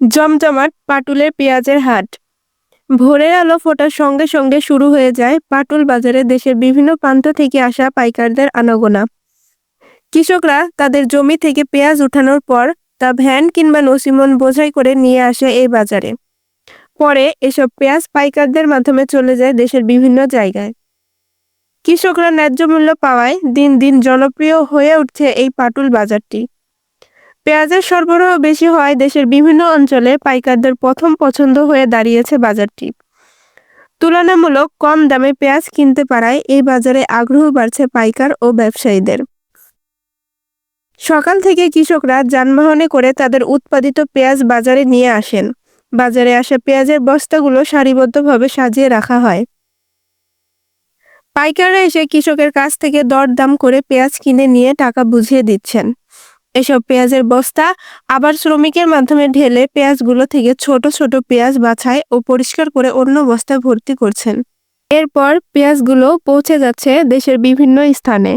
জমজমাট পাটুলের পেঁয়াজের হাট। ভোরের আলো ফোটার সঙ্গে সঙ্গে শুরু হয়ে যায় পাটুল বাজারে দেশের বিভিন্ন প্রান্ত থেকে আসা পাইকারদের আনাগোনা। কৃষকরা তাদের জমি থেকে পেঁয়াজ উঠানোর পর তা ভ্যান কিংবা নছিমন বোঝাই করে নিয়ে আসে এই বাজারে। পরে এসব পেঁয়াজ পাইকারদের মাধ্যমে চলে যায় দেশের বিভিন্ন জায়গায়। কৃষকরা ন্যায্য মূল্য পাওয়ায় দিন দিন জনপ্রিয় হয়ে উঠছে এই পাটুল বাজারটি। পেঁয়াজের সরবরাহ বেশি হওয়ায় দেশের বিভিন্ন অঞ্চলে পাইকারদের প্রথম পছন্দ হয়ে দাঁড়িয়েছে বাজারটি। তুলনামূলক কম দামে পেঁয়াজ কিনতে পারায় এই বাজারে আগ্রহ বাড়ছে পাইকার ও ব্যবসায়ীদের। সকাল থেকে কৃষকরা যানবাহনে করে তাদের উৎপাদিত পেঁয়াজ বাজারে নিয়ে আসেন। বাজারে আসা পেঁয়াজের বস্তাগুলো সারিবদ্ধভাবে সাজিয়ে রাখা হয়। পাইকাররা এসে কৃষকের কাছ থেকে দরদাম করে পেঁয়াজ কিনে নিয়ে টাকা বুঝিয়ে দিচ্ছেন। এসব পেঁয়াজের বস্তা আবার শ্রমিকের মাধ্যমে ঢেলে পেঁয়াজগুলো থেকে ছোট ছোট পেঁয়াজ বাছাই ও পরিষ্কার করে অন্য বস্তায় ভর্তি করছেন। এরপর পেঁয়াজগুলো পৌঁছে যাচ্ছে দেশের বিভিন্ন স্থানে।